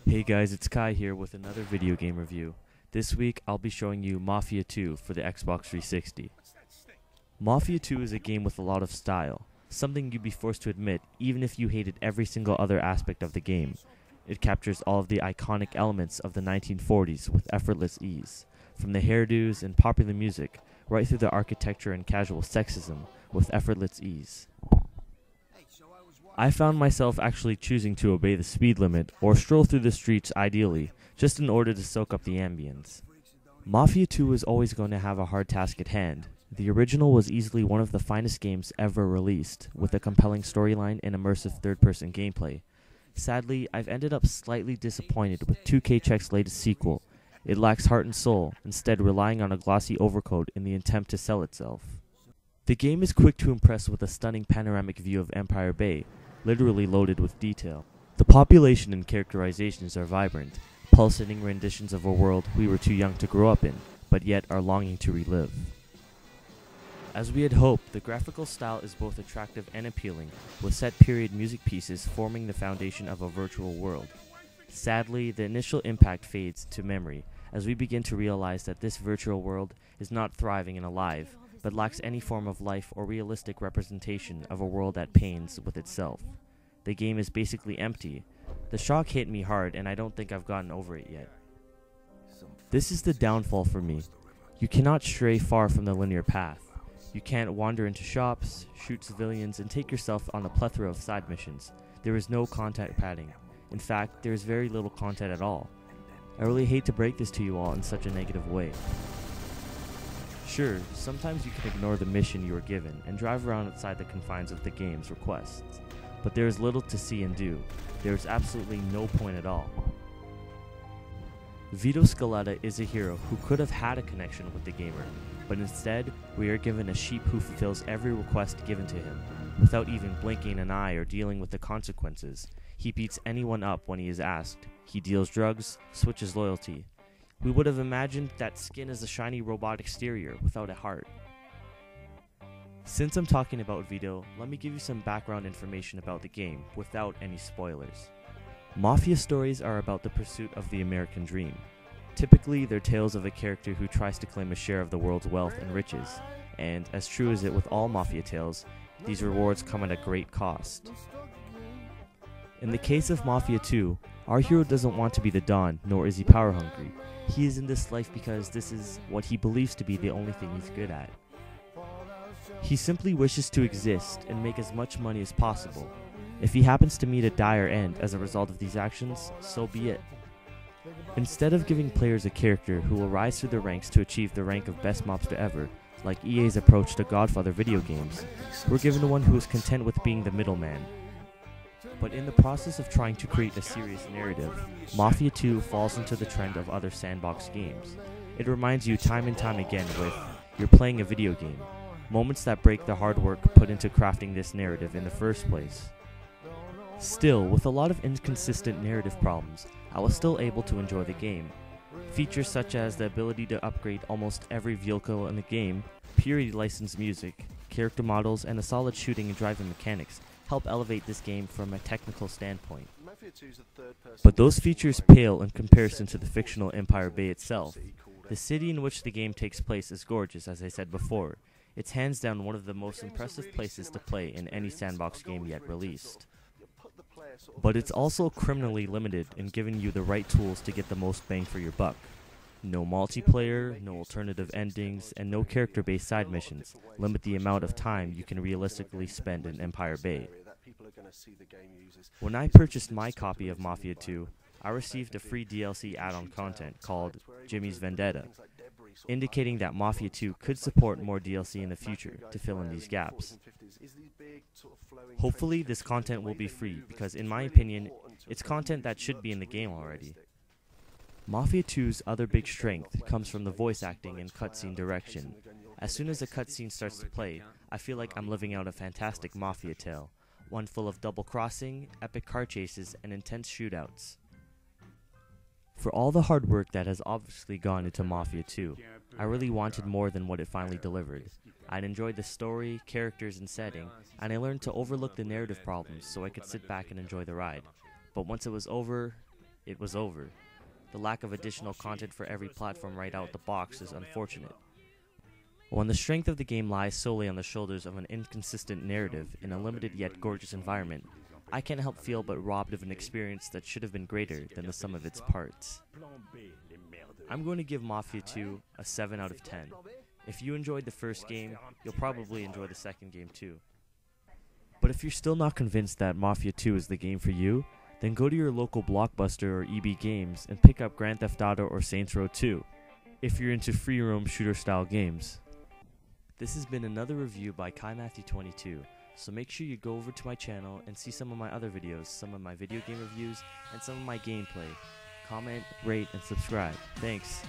Hey guys, it's Kai here with another video game review. This week I'll be showing you Mafia II for the Xbox 360. Mafia II is a game with a lot of style, something you'd be forced to admit even if you hated every single other aspect of the game. It captures all of the iconic elements of the 1940s with effortless ease, from the hairdos and popular music, right through the architecture and casual sexism with effortless ease. I found myself actually choosing to obey the speed limit or stroll through the streets ideally, just in order to soak up the ambience. Mafia 2 was always going to have a hard task at hand. The original was easily one of the finest games ever released, with a compelling storyline and immersive third-person gameplay. Sadly, I've ended up slightly disappointed with 2K Czech's latest sequel. It lacks heart and soul, instead relying on a glossy overcoat in the attempt to sell itself. The game is quick to impress with a stunning panoramic view of Empire Bay, literally loaded with detail. The population and characterizations are vibrant, pulsating renditions of a world we were too young to grow up in, but yet are longing to relive. As we had hoped, the graphical style is both attractive and appealing, with set period music pieces forming the foundation of a virtual world. Sadly, the initial impact fades to memory, as we begin to realize that this virtual world is not thriving and alive, but lacks any form of life or realistic representation of a world at pains with itself. The game is basically empty. The shock hit me hard, and I don't think I've gotten over it yet. This is the downfall for me. You cannot stray far from the linear path. You can't wander into shops, shoot civilians, and take yourself on a plethora of side missions. There is no content padding. In fact, there is very little content at all. I really hate to break this to you all in such a negative way. Sure, sometimes you can ignore the mission you are given and drive around outside the confines of the game's requests, but there is little to see and do. There is absolutely no point at all. Vito Scaletta is a hero who could have had a connection with the gamer, but instead, we are given a sheep who fulfills every request given to him, without even blinking an eye or dealing with the consequences. He beats anyone up when he is asked. He deals drugs, switches loyalty. We would have imagined that skin is a shiny robot exterior without a heart. Since I'm talking about Vito, let me give you some background information about the game without any spoilers. Mafia stories are about the pursuit of the American dream. Typically, they're tales of a character who tries to claim a share of the world's wealth and riches, and as true as it with all Mafia tales, these rewards come at a great cost. In the case of Mafia 2, our hero doesn't want to be the Don, nor is he power hungry. He is in this life because this is what he believes to be the only thing he's good at. He simply wishes to exist and make as much money as possible. If he happens to meet a dire end as a result of these actions, so be it. Instead of giving players a character who will rise through the ranks to achieve the rank of best mobster ever, like EA's approach to Godfather video games, we're given one who is content with being the middleman. But in the process of trying to create a serious narrative, Mafia 2 falls into the trend of other sandbox games. It reminds you time and time again with, you're playing a video game, moments that break the hard work put into crafting this narrative in the first place. Still, with a lot of inconsistent narrative problems, I was still able to enjoy the game. Features such as the ability to upgrade almost every vehicle in the game, purely licensed music, character models, and a solid shooting and driving mechanics help elevate this game from a technical standpoint. But those features pale in comparison to the fictional Empire Bay itself. The city in which the game takes place is gorgeous, as I said before. It's hands down one of the most impressive places to play in any sandbox game yet released. But it's also criminally limited in giving you the right tools to get the most bang for your buck. No multiplayer, no alternative endings, and no character-based side missions limit the amount of time you can realistically spend in Empire Bay. When I purchased my copy of Mafia 2, I received a free DLC add-on content called Jimmy's Vendetta, indicating that Mafia 2 could support more DLC in the future to fill in these gaps. Hopefully this content will be free because in my opinion, it's content that should be in the game already. Mafia 2's other big strength comes from the voice acting and cutscene direction. As soon as a cutscene starts to play, I feel like I'm living out a fantastic Mafia tale, one full of double-crossing, epic car chases, and intense shootouts. For all the hard work that has obviously gone into Mafia 2, I really wanted more than what it finally delivered. I'd enjoyed the story, characters, and setting, and I learned to overlook the narrative problems so I could sit back and enjoy the ride. But once it was over, it was over. The lack of additional content for every platform right out the box is unfortunate. When the strength of the game lies solely on the shoulders of an inconsistent narrative in a limited yet gorgeous environment, I can't help feel but robbed of an experience that should have been greater than the sum of its parts. I'm going to give Mafia II a 7 out of 10. If you enjoyed the first game, you'll probably enjoy the second game too. But if you're still not convinced that Mafia 2 is the game for you, then go to your local Blockbuster or EB Games and pick up Grand Theft Auto or Saints Row 2, if you're into free roam shooter style games. This has been another review by KaiMatthew22, so make sure you go over to my channel and see some of my other videos, some of my video game reviews, and some of my gameplay. Comment, rate, and subscribe. Thanks.